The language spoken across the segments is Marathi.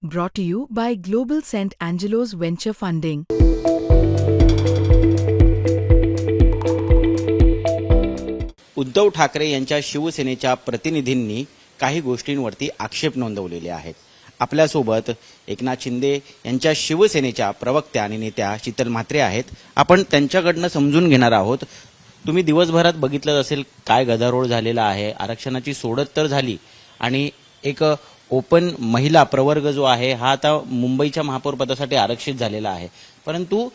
Brought to you by Global St. Angelo's Venture Funding. Uddhav Thackeray यांच्या शिवसेनेच्या प्रतिनिधींनी काही गोष्टींवरती आक्षेप नोंदवलेले आहेत. आपल्यासोबत एकनाथ शिंदे यांच्या शिवसेनेच्या प्रवक्त्या आणि नेत्या शीतल म्हात्रे आहेत. आपण त्यांच्याकडनं समजून घेणार आहोत. तुम्ही दिवसभरात बघितलं असेल काय गदारोळ झालेला आहे. आरक्षणाची सोडत तर झाली आणि एक ओपन महिला प्रवर्ग जो आहे हा आता मुंबईच्या महापौर पदासाठी आरक्षित झालेला आहे. परंतु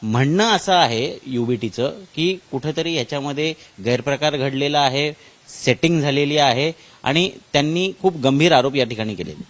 म्हणणं असं आहे युबीटीचं की कुठेतरी याच्यामध्ये गैरप्रकार घडलेला आहे, सेटिंग झालेली आहे आणि त्यांनी खूप गंभीर आरोप या ठिकाणी केलेले.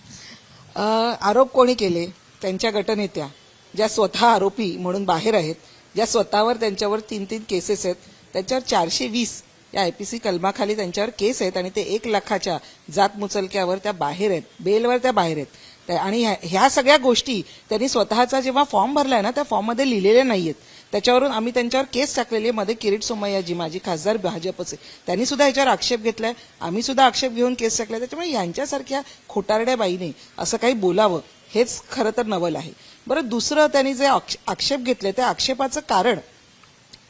आरोप कोणी केले? त्यांच्या गटनेत्या, ज्या स्वतः आरोपी म्हणून बाहेर आहेत, ज्या स्वतःवर त्यांच्यावर 3-3 केसेस आहेत, त्यांच्यावर 420 या आयपीसी कलमाखाली त्यांच्यावर केस आहेत आणि ते 1 लाखाच्या जात मुचलक्यावर त्या बाहेर आहेत, बेलवर त्या बाहेर आहेत. आणि ह्या सगळ्या गोष्टी त्यांनी स्वतःचा जेव्हा फॉर्म भरलाय ना त्या फॉर्ममध्ये लिहिलेल्या नाहीयेत. त्याच्यावरून आम्ही त्यांच्यावर केस टाकलेली आहे. मध्ये किरीट सोमय्याजी माजी खासदार भाजपचे त्यांनी सुद्धा याच्यावर आक्षेप घेतलाय. आम्ही सुद्धा आक्षेप घेऊन केस टाकलाय. त्याच्यामुळे यांच्यासारख्या खोटारड्या बाईने असं काही बोलावं हेच खरं तर नवल आहे. बरं, दुसरं त्यांनी जे आक्षेप घेतले त्या आक्षेपाचं कारण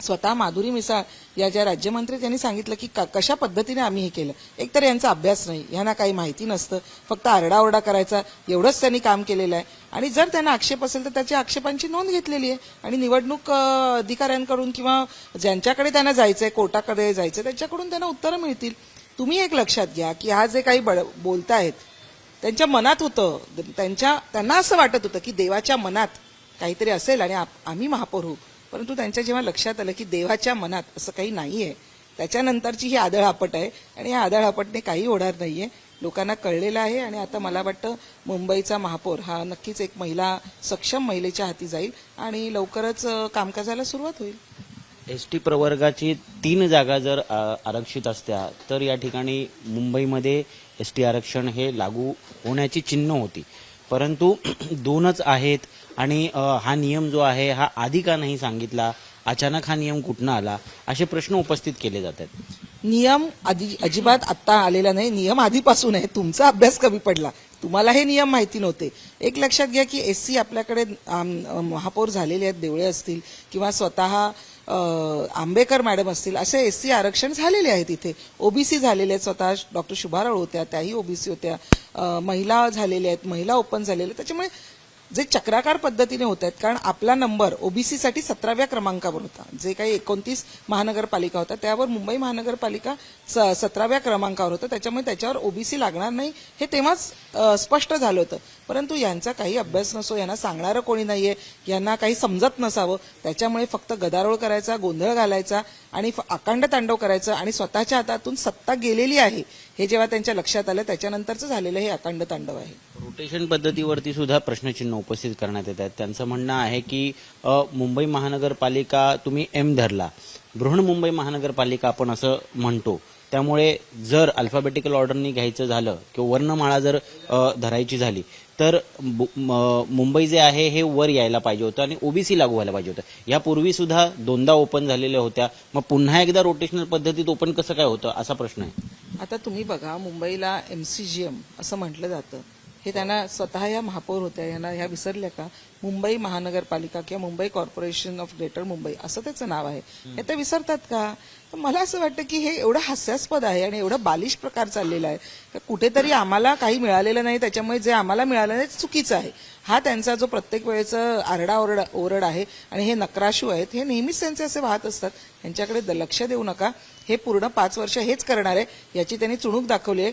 स्वतः माधुरी मिसाळ या ज्या राज्यमंत्री त्यांनी सांगितलं की कशा पद्धतीने आम्ही हे केलं. एकतर यांचा अभ्यास नाही, यांना काही माहिती नसतं, फक्त आरडाओरडा करायचा एवढंच त्यांनी काम केलेलं आहे. आणि जर त्यांना आक्षेप असेल तर त्याच्या आक्षेपांची नोंद घेतलेली आहे आणि निवडणूक अधिकाऱ्यांकडून किंवा ज्यांच्याकडे त्यांना जायचंय, कोर्टाकडे जायचंय, त्यांच्याकडून त्यांना उत्तरं मिळतील. तुम्ही एक लक्षात घ्या की हा जे काही बोलतायत त्यांच्या मनात होतं, त्यांना असं वाटत होतं की देवाच्या मनात काहीतरी असेल आणि आम्ही महापौर होऊ. परंतु त्यांच्या जेव्हा लक्षात आलं की देवाच्या मनात असं काही नाहीये, त्याच्यानंतरची ही आदळआपट आहे आणि या आदळआपटने काही होणार नाहीये. लोकांना कळलेलं आहे आणि आता मला वाटतं मुंबईचा महापौर हा नक्कीच एक सक्षम महिलेच्या हाती जाईल आणि लवकरच कामकाजाला सुरुवात होईल. एसटी प्रवर्गाची 3 जागा जर आरक्षित असत्या तर या ठिकाणी मुंबईमध्ये एसटी आरक्षण हे लागू होण्याची चिन्ह होती. परंतु 2च आहेत आणि हा नियम जो आहे हा आधी का नाही सांगितला, अचानक हा नियम कुठनं आला, असे प्रश्न उपस्थित केले जातात. नियम अजिबात आत्ता आलेला नाही. नियम आधीपासून आहे. तुमचा अभ्यास कमी पडला, तुम्हाला हे नियम माहिती नव्हते. एक लक्षात घ्या की एससी आपल्याकडे महापौर झालेले आहेत, देवळे असतील किंवा स्वतः आंबेकर मॅडम असतील, असे एससी आरक्षण झालेले आहेत. इथे ओबीसी झालेले आहेत, स्वतः डॉक्टर शुभाराव होत्या त्याही ओबीसी होत्या, महिला झालेल्या आहेत, महिला ओपन झालेल्या आहेत. त्याच्यामुळे जे चक्राकार पद्धतीने होत आहेत, कारण आपला नंबर ओबीसीसाठी 17व्या क्रमांकावर होता. जे काही 29 महानगरपालिका होता त्यावर मुंबई महानगरपालिका 17व्या क्रमांकावर होतं. त्याच्यामुळे त्याच्यावर ओबीसी लागणार नाही हे तेव्हाच स्पष्ट झालं होतं. परंतु यांचा काही अभ्यास नसो, यांना सांगणारं कोणी नाहीये, यांना काही समजत नसावं, त्याच्यामुळे फक्त गदारोळ करायचा, गोंधळ घालायचा आणि अखंड तांडव करायचं आणि स्वतःच्या हातातून सत्ता गेलेली आहे हे जेव्हा त्यांच्या लक्षात आलं त्याच्यानंतरचं झालेलं हे अखंड तांडव आहे. रोटेशन पद्धतीवरती सुद्धा प्रश्नचिन्ह उपस्थित करण्यात येत आहेत. त्यांचं म्हणणं आहे की मुंबई महानगरपालिका तुम्ही एम धरला, बृहन्मुंबई महानगरपालिका आपण असं म्हणतो, त्यामुळे जर अल्फाबेटिकल ऑर्डरनी घ्यायचं झालं किंवा वर्णमाळा जर धरायची झाली तर मुंबई जे आहे हे वर यायला पाहिजे होतं आणि ओबीसी लागू व्हायला पाहिजे होतं. यापूर्वी सुद्धा 2दा ओपन झालेल्या होत्या, मग पुन्हा एकदा रोटेशनल पद्धतीत ओपन कसं काय होतं असा प्रश्न आहे. आता तुम्ही बघा, मुंबईला MCGM असं म्हटलं जातं. हे त्यांना स्वतः या महापौर होत्या, यांना ह्या विसरल्या का? मुंबई महानगरपालिका किंवा Mumbai corporation of greater Mumbai असं त्याचं नाव आहे, हे ते विसरतात का? तर मला असं वाटतं की हे एवढं हास्यास्पद आहे आणि एवढं बालिश प्रकार चाललेला आहे. कुठेतरी आम्हाला काही मिळालेलं नाही, त्याच्यामुळे जे आम्हाला मिळालं नाही चुकीचं आहे. हा त्यांचा जो प्रत्येक वेळेचा ओरड आहे आणि हे नक्राशू आहेत, हे नेहमीच त्यांचे असे वाहत असतात. यांच्याकडे लक्ष देऊ नका. हे पूर्ण 5 वर्ष हेच करणार आहे याची त्यांनी चुणूक दाखवली आहे.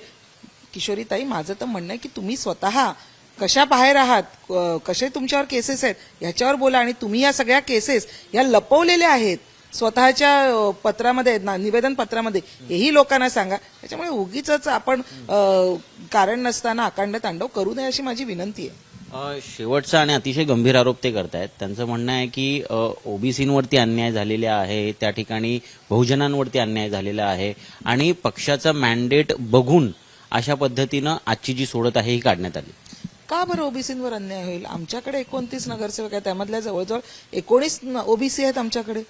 किशोरीताई, माझं तर म्हणणं आहे की तुम्ही स्वतः कशा बाहेर आहात, कसे तुमच्यावर केसेस आहेत याच्यावर बोला. आणि तुम्ही या सगळ्या केसेस या लपवलेल्या आहेत स्वतःच्या पत्रामध्ये, निवेदन पत्रामध्ये, हेही लोकांना सांगा. त्याच्यामुळे उगीच आपण कारण नसताना अखंड तांडव करू नये अशी माझी विनंती आहे. शेवटचा आणि अतिशय गंभीर आरोप ते करतायत. त्यांचं म्हणणं आहे की ओबीसींवरती अन्याय झालेला आहे, त्या ठिकाणी बहुजनांवरती अन्याय झालेला आहे आणि पक्षाचा मॅन्डेट बघून अशा पद्धतीनं आजची जी सोडत आहे ही काढण्यात आली. का बरं ओबीसींवर अन्याय होईल? आमच्याकडे 29 नगरसेवक आहेत, त्यामधल्या जवळजवळ 19 ओबीसी आहेत आमच्याकडे.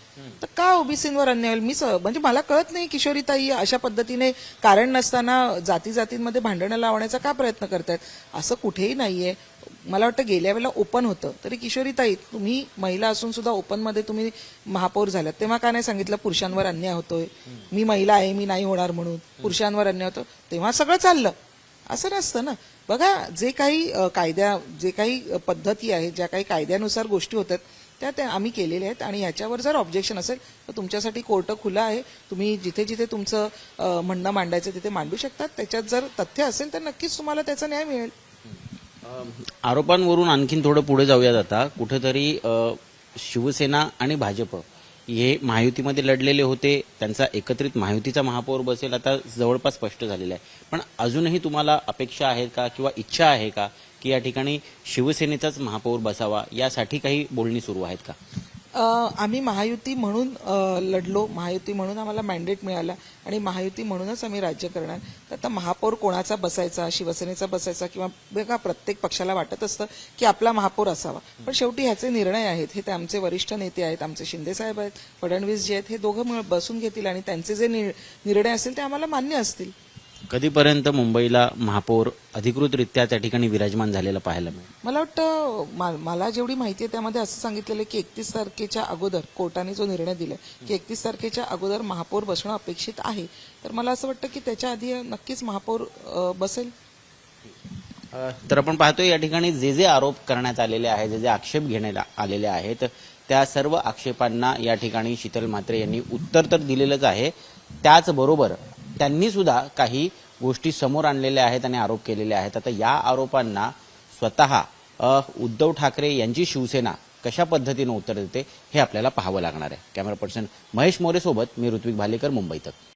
तर का ओबीसींवर अन्याय होईल? म्हणजे मला कळत नाही किशोरीताई अशा पद्धतीने कारण नसताना जाती जातींमध्ये भांडणं लावण्याचा का प्रयत्न करतायत. असं कुठेही नाहीये. मला वाटतं गेल्या वेळेला ओपन होतं, तरी किशोरीताई तुम्ही महिला असून सुद्धा ओपनमध्ये तुम्ही महापौर झाल्यात, तेव्हा का नाही सांगितलं पुरुषांवर अन्याय होतोय, मी महिला आहे मी नाही होणार म्हणून, पुरुषांवर अन्याय होतो, तेव्हा सगळं चाललं. असं नसतं ना. बघा, जे काही पद्धती आहेत, ज्या काही कायद्यानुसार गोष्टी होतात त्या आम्ही केलेल्या आहेत आणि याच्यावर जर ऑब्जेक्शन असेल तर तुमच्यासाठी कोर्ट खुला आहे. तुम्ही जिथे जिथे तुमचं म्हणणं मांडायचं तिथे मांडू शकतात. त्याच्यात जर तथ्य असेल तर नक्कीच तुम्हाला त्याचा न्याय मिळेल. आरोपांवरून आणखीन थोडं पुढे जाऊयात. आता कुठेतरी शिवसेना आणि भाजप हे महायुतीमध्ये लढलेले होते, त्यांचा एकत्रित महायुतीचा महापौर बसेल आता जवळपास स्पष्ट झालेलं आहे. पण अजूनही तुम्हाला अपेक्षा आहे का किंवा इच्छा आहे का की या ठिकाणी शिवसेनेचाच महापौर बसावा, यासाठी काही बोलणी सुरू आहेत का? आम्ही महायुती म्हणून लढलो, महायुती म्हणून आम्हाला मॅन्डेट मिळाला आणि महायुती म्हणूनच आम्ही राज्य करणार. तर आता महापौर कोणाचा बसायचा, शिवसेनेचा बसायचा किंवा बघा, प्रत्येक पक्षाला वाटत असतं की आपला महापौर असावा, पण शेवटी ह्याचे निर्णय आहेत, हे आमचे वरिष्ठ नेते आहेत, आमचे शिंदे साहेब आहेत, फडणवीस जे आहेत, हे दोघं बसून घेतील आणि त्यांचे जे निर्णय असतील ते आम्हाला मान्य असतील. कधीपर्यंत मुंबईला महापौर अधिकृतरित्या त्या ठिकाणी विराजमान झालेला पाहायला मिळेल? मला वाटतं, मला जेवढी माहिती आहे त्यामध्ये असं सांगितलेलं की 31 तारखेच्या अगोदर कोर्टाने जो निर्णय दिलाय की 31 तारखेच्या अगोदर महापौर बसणं अपेक्षित आहे. तर मला असं वाटतं की त्याच्या आधी नक्कीच महापौर बसेल. तर आपण पाहतोय या ठिकाणी जे जे आरोप करण्यात आलेले आहेत, जे जे आक्षेप घेण्यात आलेले आहेत, त्या सर्व आक्षेपांना या ठिकाणी शीतल म्हात्रे यांनी उत्तर तर दिलेलंच आहे. त्याचबरोबर त्यांनी सुद्धा काही गोष्टी समोर आणलेल्या आहेत आणि आरोप केलेले आहेत. आता या आरोपांना स्वतः उद्धव ठाकरे यांची शिवसेना कशा पद्धतीने उत्तर देते हे आपल्याला पाहावं लागणार आहे. कॅमेरा पर्सन महेश मोरे सोबत मी ऋत्विक भालेकर, मुंबई तक.